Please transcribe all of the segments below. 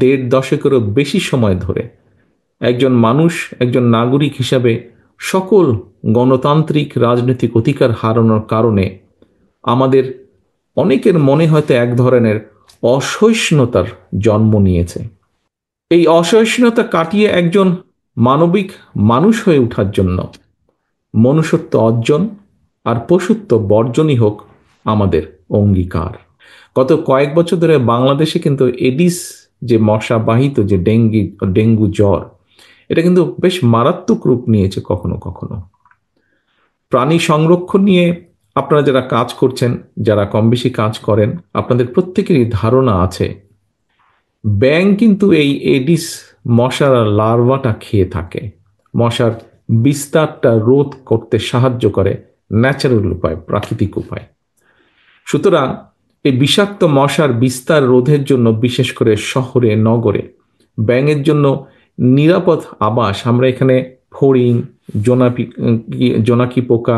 দেড় দশকেরও বেশি সময় ধরে একজন মানুষ, একজন নাগরিক হিসাবে সকল গণতান্ত্রিক রাজনৈতিক অধিকার হারানোর কারণে আমাদের অনেকের মনে হয়তো এক ধরনের অসহিষ্ণুতার জন্ম নিয়েছে। এই অসহিষ্ণুতা কাটিয়ে একজন মানবিক মানুষ হয়ে ওঠার জন্য মনুষ্যত্ব অর্জন আর পশুত্ব বর্জনই হোক আমাদের অঙ্গীকার। গত কয়েক বছর ধরে বাংলাদেশে কিন্তু এডিস, যে মশাবাহিত যে ডেঙ্গু জ্বর, এটা কিন্তু বেশ মারাত্মক রূপ নিয়েছে কখনো কখনো। প্রাণী সংরক্ষণ নিয়ে আপনারা যারা কাজ করছেন, যারা কম বেশি কাজ করেন, আপনাদের প্রত্যেকেরই ধারণা আছে ব্যাঙ কিন্তু এই এডিস মশার লার্ভাটা খেয়ে থাকে, মশার বিস্তারটা রোধ করতে সাহায্য করে ন্যাচারাল উপায়, প্রাকৃতিক উপায়। সুতরাং এই বিষাক্ত মশার বিস্তার রোধের জন্য বিশেষ করে শহরে নগরে ব্যাঙের জন্য নিরাপদ আবাস আমরা এখানে ফড়িং, জোনাকি পোকা,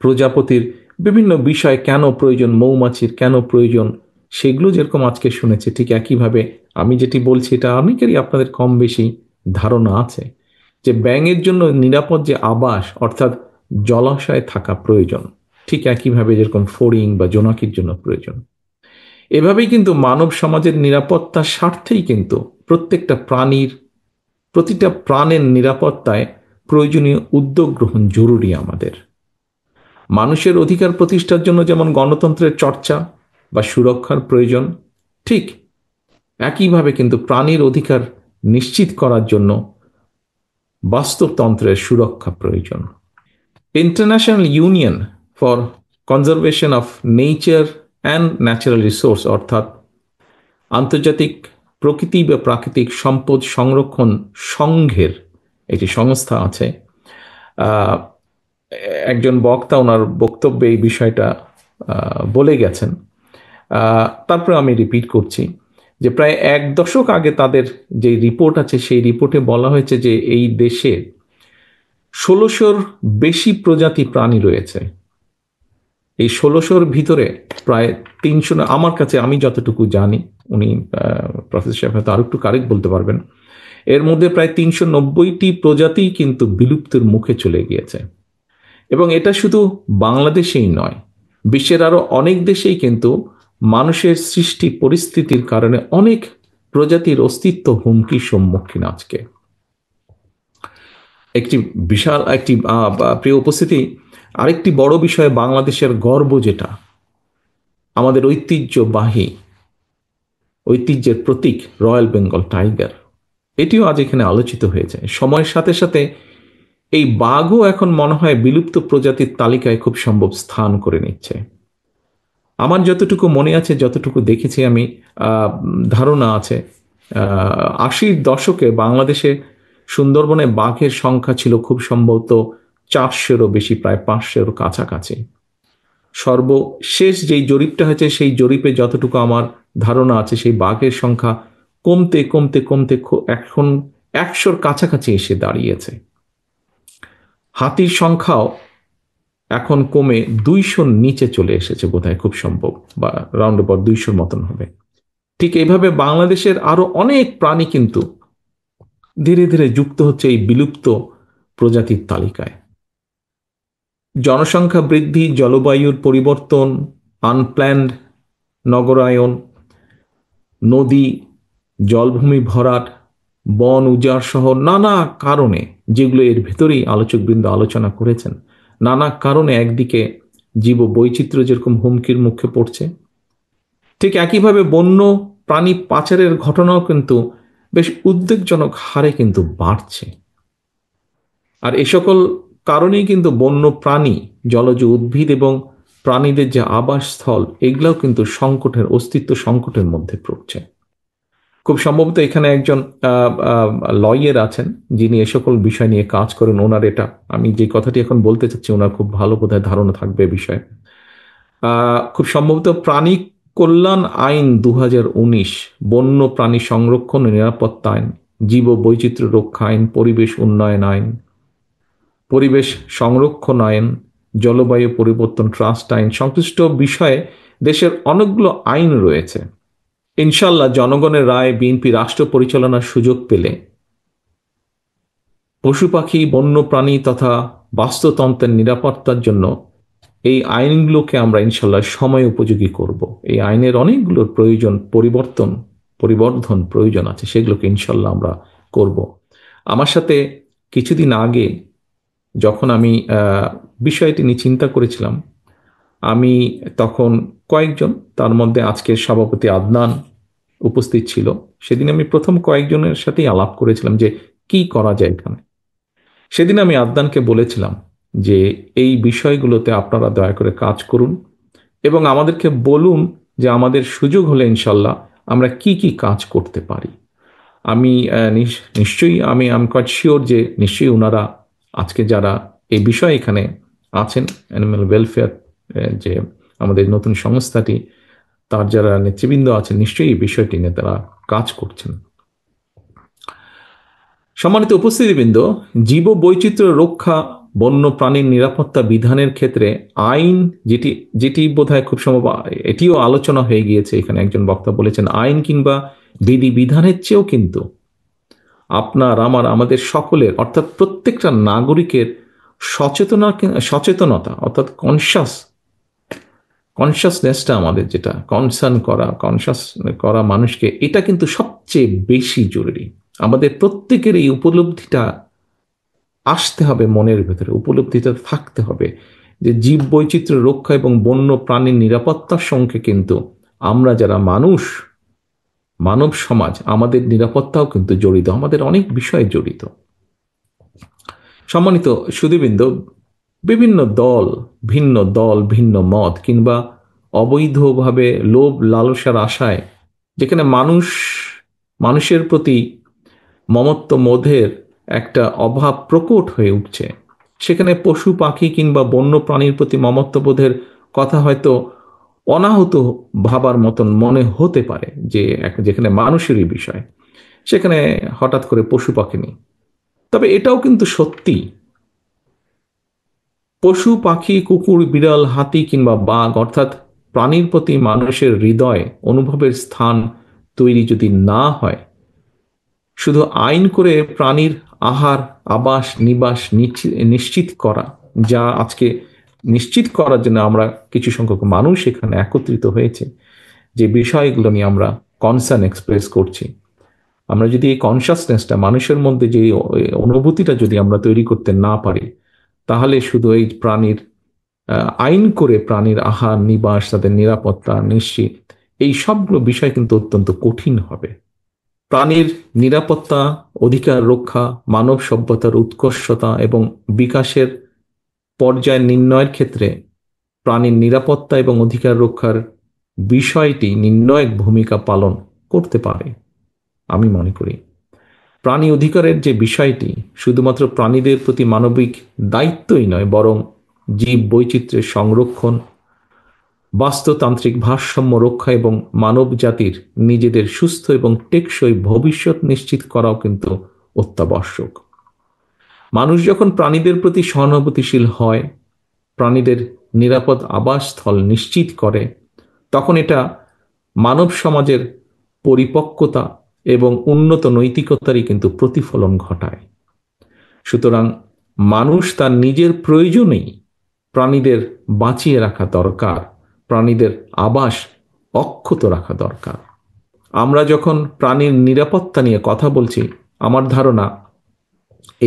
প্রজাপতির বিভিন্ন বিষয় কেন প্রয়োজন, মৌমাছির কেন প্রয়োজন, সেগুলো যেরকম আজকে শুনেছে, ঠিক একইভাবে আমি যেটি বলছি এটা অনেকেরই আপনাদের কম বেশি ধারণা আছে যে ব্যাঙের জন্য নিরাপদ যে আবাস অর্থাৎ জলাশয়ে থাকা প্রয়োজন, ঠিক একইভাবে যেরকম ফড়িং বা জোনাকির জন্য প্রয়োজন। এভাবেই কিন্তু মানব সমাজের নিরাপত্তার স্বার্থেই কিন্তু প্রত্যেকটা প্রাণীর, প্রতিটা প্রাণের নিরাপত্তায় প্রয়োজনীয় উদ্যোগ গ্রহণ জরুরি আমাদের। মানুষের অধিকার প্রতিষ্ঠার জন্য যেমন গণতন্ত্রের চর্চা বা সুরক্ষার প্রয়োজন, ঠিক একইভাবে কিন্তু প্রাণীর অধিকার নিশ্চিত করার জন্য বাস্তুতন্ত্রের সুরক্ষা প্রয়োজন। International union for conservation of nature and natural resource অর্থাৎ আন্তর্জাতিক প্রকৃতি বা প্রাকৃতিক সম্পদ সংরক্ষণ সংঘের একটি সংস্থা আছে। একজন বক্তা ওনার বক্তব্যে এই বিষয়টা বলে গেছেন। তারপরে আমি রিপিট করছি যে প্রায় এক দশক আগে তাদের যে রিপোর্ট আছে সেই রিপোর্টে বলা হয়েছে যে এই দেশে ১৬০০-র বেশি প্রজাতি প্রাণী রয়েছে। এই ১৬০০-র ভিতরে প্রায় ৩০০, আমার কাছে আমি যতটুকু জানি, উনি প্রফেসর সাহেব হয়তো আরো একটু কারেক্ট বলতে পারবেন, এর মধ্যে প্রায় ৩৯০টি প্রজাতি কিন্তু বিলুপ্তির মুখে চলে গিয়েছে। এবং এটা শুধু বাংলাদেশেই নয়, বিশ্বের আরো অনেক দেশেই কিন্তু মানুষের সৃষ্টি পরিস্থিতির কারণে অনেক প্রজাতির অস্তিত্ব হুমকির সম্মুখীন আজকে। একটি বিশাল একটি প্রিয় উপস্থিতি, আরেকটি বড় বিষয়, বাংলাদেশের গর্ব যেটা আমাদের ঐতিহ্যবাহী, ঐতিহ্যের প্রতীক রয়্যাল বেঙ্গল টাইগার, এটিও আজ এখানে আলোচিত হয়েছে। সময়ের সাথে সাথে এই বাঘও এখন মনে হয় বিলুপ্ত প্রজাতির তালিকায় খুব সম্ভব স্থান করে নিচ্ছে। আমার যতটুকু মনে আছে, যতটুকু দেখেছি আমি, ধারণা আছে ৮০-র দশকে বাংলাদেশে সুন্দরবনে বাঘের সংখ্যা ছিল খুব সম্ভবত ৪০০-রও বেশি, প্রায় ৫০০-র কাছাকাছি। সর্বশেষ যেই জরিপটা হয়েছে সেই জরিপে যতটুকু আমার ধারণা আছে সেই বাঘের সংখ্যা কমতে কমতে কমতে এখন ১০০-র কাছাকাছি এসে দাঁড়িয়েছে। হাতির সংখ্যাও এখন কমে ২০০-র নিচে চলে এসেছে বোধহয়, খুব সম্ভব, বা রাউন্ড অ্যাবাউট ২০০-র মতন হবে। ঠিক এইভাবে বাংলাদেশের আরো অনেক প্রাণী কিন্তু ধীরে ধীরে যুক্ত হচ্ছে এই বিলুপ্ত প্রজাতির তালিকায়। জনসংখ্যা বৃদ্ধি, জলবায়ুর পরিবর্তন, আনপ্ল্যান্ড নগরায়ন, নদী জলভূমি ভরাট, বন উজাড় সহ নানা কারণে, যেগুলো এর ভেতরেই আলোচকবৃন্দ আলোচনা করেছেন, নানা কারণে একদিকে জীব বৈচিত্র্য যেরকম হুমকির মুখে পড়ছে, ঠিক একইভাবে বন্য প্রাণী পাচারের ঘটনাও কিন্তু বেশ উদ্বেগজনক হারে কিন্তু বাড়ছে। আর এ সকল কারণেই কিন্তু বন্য প্রাণী, জলজ উদ্ভিদ এবং প্রাণীদের যে আবাসস্থল, এগুলোও কিন্তু সংকটের, অস্তিত্ব সংকটের মধ্যে পড়ছে। খুব সম্ভবত এখানে একজন লয়ার আছেন যিনি এ সকল বিষয় নিয়ে কাজ করেন। ওনার এটা, আমি যে কথাটি এখন বলতে চাচ্ছি, ওনার খুব ভালো বোধহয় ধারণা থাকবে বিষয়ে। খুব সম্ভবত প্রাণী কল্যাণ আইন ২০১৯, বন্য প্রাণী সংরক্ষণ ও নিরাপত্তা আইন, জীব বৈচিত্র্য রক্ষা আইন, পরিবেশ উন্নয়ন আইন, পরিবেশ সংরক্ষণ আইন, জলবায়ু পরিবর্তন ট্রাস্ট আইন, সংশ্লিষ্ট বিষয়ে দেশের অনেকগুলো আইন রয়েছে। ইনশাল্লাহ জনগণের রায় বিএনপি রাষ্ট্র পরিচালনার সুযোগ পেলে পশু পাখি বন্য প্রাণী তথা বাস্তুতন্ত্রের নিরাপত্তার জন্য এই আইনগুলোকে আমরা ইনশাল্লাহ সময় উপযোগী করব। এই আইনের অনেকগুলোর প্রয়োজন, পরিবর্ধন প্রয়োজন আছে, সেগুলোকে ইনশাল্লাহ আমরা করব। আমার সাথে কিছুদিন আগে যখন আমি বিষয়টি নিয়ে চিন্তা করেছিলাম, আমি তখন কয়েকজন, তার মধ্যে আজকের সভাপতি আদনান উপস্থিত ছিল, সেদিন আমি প্রথম কয়েকজনের সাথেই আলাপ করেছিলাম যে কি করা যায় এখানে। সেদিন আমি আদনানকে বলেছিলাম যে এই বিষয়গুলোতে আপনারা দয়া করে কাজ করুন এবং আমাদেরকে বলুন যে আমাদের সুযোগ হলে ইনশাল্লাহ আমরা কি কি কাজ করতে পারি। আমি নিশ্চয়ই আমি কোয়াইট শিওর যে নিশ্চয়ই ওনারা আজকে যারা এই বিষয়ে এখানে আছেন, অ্যানিম্যাল ওয়েলফেয়ার যে আমাদের নতুন সংস্থাটি, তার যারা নেতৃবৃন্দ আছেন, নিশ্চয়ই এই বিষয়টি নিয়ে তারা কাজ করছেন। সম্মানিত উপস্থিতিবৃন্দ, জীব বৈচিত্র্য রক্ষা, বন্য প্রাণীর নিরাপত্তা বিধানের ক্ষেত্রে আইন যেটি যেটি বোধহয় খুব সম্ভব এটিও আলোচনা হয়ে গিয়েছে, এখানে একজন বক্তা বলেছেন আইন কিংবা বিধি বিধানের চেয়েও কিন্তু আপনার আমার আমাদের সকলের অর্থাৎ প্রত্যেকটা নাগরিকের সচেতনতা অর্থাৎ কনসাসনেসটা আমাদের যেটা কনসার্ন করা, কনসাস করা মানুষকে, এটা কিন্তু সবচেয়ে বেশি জরুরি। আমাদের প্রত্যেকের এই উপলব্ধিটা আসতে হবে, মনের ভেতরে উপলব্ধিটা থাকতে হবে যে জীব বৈচিত্র্য রক্ষা এবং বন্য প্রাণীর নিরাপত্তার সঙ্গে কিন্তু আমরা যারা মানুষ, মানব সমাজ, আমাদের নিরাপত্তাও কিন্তু জড়িত, আমাদের অনেক বিষয়ে জড়িত। সম্মানিত সুধীবৃন্দ, বিভিন্ন দল, ভিন্ন মত কিংবা অবৈধভাবে লোভ লালসার আশায় যেখানে মানুষের প্রতি মমত্ববোধের একটা অভাব প্রকট হয়ে উঠছে, সেখানে পশু পাখি কিংবা বন্য প্রাণীর প্রতি মমত্ববোধের কথা হয়তো অনাহত ভাবার মতন মনে হতে পারে যে যেখানে মানুষেরই বিষয়, সেখানে হঠাৎ করে পশু পাখি নেই। তবে এটাও কিন্তু সত্যি, পশু পাখি, কুকুর, বিড়াল, হাতি কিংবা বাঘ অর্থাৎ প্রাণীর প্রতি মানুষের হৃদয় অনুভবের স্থান তৈরি যদি না হয়, শুধু আইন করে প্রাণীর আহার, আবাস, নিবাস নিশ্চিত করা, যা আজকে নিশ্চিত করার জন্য আমরা কিছু সংখ্যক মানুষ এখানে একত্রিত হয়েছে, যে বিষয়গুলো নিয়ে আমরা কনসার্ন এক্সপ্রেস করছি, আমরা যদি এই কনসাসনেসটা মানুষের মধ্যে যে অনুভূতিটা যদি আমরা তৈরি করতে না পারি, তাহলে শুধু এই প্রাণীর আইন করে প্রাণীর আহার, নিবাস, তাদের নিরাপত্তা নিশ্চিত, এই সবগুলো বিষয় কিন্তু অত্যন্ত কঠিন হবে। প্রাণীর নিরাপত্তা, অধিকার রক্ষা, মানব সভ্যতার উৎকর্ষতা এবং বিকাশের পর্যায় নির্ণয়ের ক্ষেত্রে প্রাণীর নিরাপত্তা এবং অধিকার রক্ষার বিষয়টি নির্ণায়ক ভূমিকা পালন করতে পারে। আমি মনে করি প্রাণী অধিকারের যে বিষয়টি শুধুমাত্র প্রাণীদের প্রতি মানবিক দায়িত্বই নয়, বরং জীব বৈচিত্র্যের সংরক্ষণ, বাস্তুতান্ত্রিক ভারসাম্য রক্ষা এবং মানব জাতির নিজেদের সুস্থ এবং টেকসই ভবিষ্যৎ নিশ্চিত করাও কিন্তু অত্যাবশ্যক। মানুষ যখন প্রাণীদের প্রতি সহানুভূতিশীল হয়, প্রাণীদের নিরাপদ আবাসস্থল নিশ্চিত করে, তখন এটা মানব সমাজের পরিপক্কতা এবং উন্নত নৈতিকতারই কিন্তু প্রতিফলন ঘটায়। সুতরাং মানুষ তার নিজের প্রয়োজনেই প্রাণীদের বাঁচিয়ে রাখা দরকার, প্রাণীদের আবাস অক্ষত রাখা দরকার। আমরা যখন প্রাণীর নিরাপত্তা নিয়ে কথা বলছি, আমার ধারণা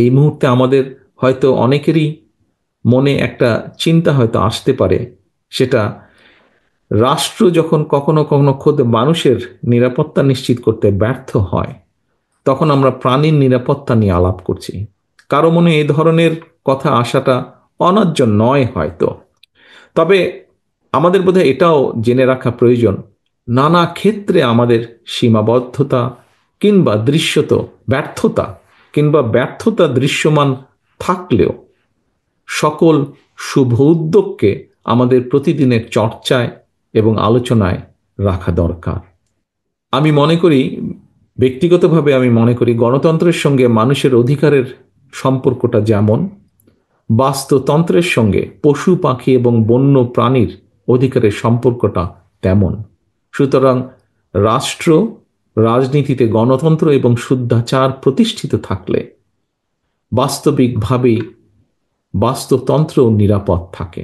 এই মুহূর্তে আমাদের হয়তো অনেকেরই মনে একটা চিন্তা হয়তো আসতে পারে, সেটা রাষ্ট্র যখন কখনো কখনো খোদ মানুষের নিরাপত্তা নিশ্চিত করতে ব্যর্থ হয়, তখন আমরা প্রাণীর নিরাপত্তা নিয়ে আলাপ করছি। কারো মনে এই ধরনের কথা আসাটা অন্যায্য নয় হয়তো, তবে আমাদের বোধহয় এটাও জেনে রাখা প্রয়োজন, নানা ক্ষেত্রে আমাদের সীমাবদ্ধতা কিংবা ব্যর্থতা দৃশ্যমান থাকলেও সকল শুভ উদ্যোগকে আমাদের প্রতিদিনের চর্চায় এবং আলোচনায় রাখা দরকার। আমি মনে করি, ব্যক্তিগতভাবে আমি মনে করি, গণতন্ত্রের সঙ্গে মানুষের অধিকারের সম্পর্কটা যেমন, বাস্তুতন্ত্রের সঙ্গে পশু পাখি এবং বন্য প্রাণীর অধিকারের সম্পর্কটা তেমন। সুতরাং রাষ্ট্র, রাজনীতিতে গণতন্ত্র এবং শুদ্ধাচার প্রতিষ্ঠিত থাকলে বাস্তবিকভাবেই বাস্তুতন্ত্র নিরাপদ থাকে।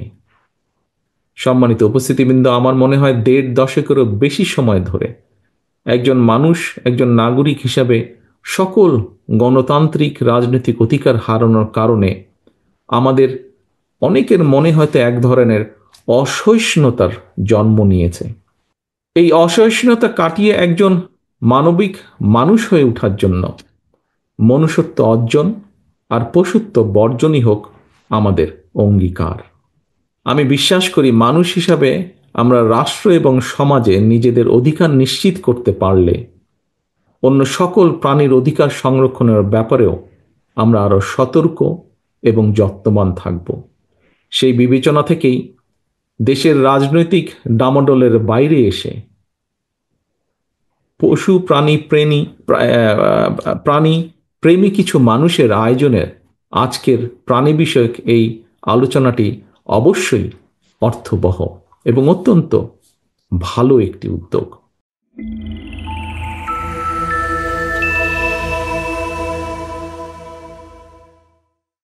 সম্মানিত উপস্থিতিবৃন্দ, আমার মনে হয় ১.৫ দশকেরও বেশি সময় ধরে একজন মানুষ, একজন নাগরিক হিসাবে সকল গণতান্ত্রিক রাজনৈতিক অধিকার হারানোর কারণে আমাদের অনেকের মনে হয়তো এক ধরনের অসহিষ্ণুতার জন্ম নিয়েছে। এই অসহিষ্ণুতা কাটিয়ে একজন মানবিক মানুষ হয়ে ওঠার জন্য মনুষ্যত্ব অর্জন আর পশুত্ব বর্জনই হোক আমাদের অঙ্গীকার। আমি বিশ্বাস করি মানুষ হিসাবে আমরা রাষ্ট্র এবং সমাজে নিজেদের অধিকার নিশ্চিত করতে পারলে অন্য সকল প্রাণীর অধিকার সংরক্ষণের ব্যাপারেও আমরা আরও সতর্ক এবং যত্নবান থাকব। সেই বিবেচনা থেকেই দেশের রাজনৈতিক ডামাডোলের বাইরে এসে পশু প্রাণী প্রেমী কিছু মানুষের আয়োজনের আজকের প্রাণী বিষয়ক এই আলোচনাটি অবশ্যই অর্থবহ এবং অত্যন্ত ভালো একটি উদ্যোগ।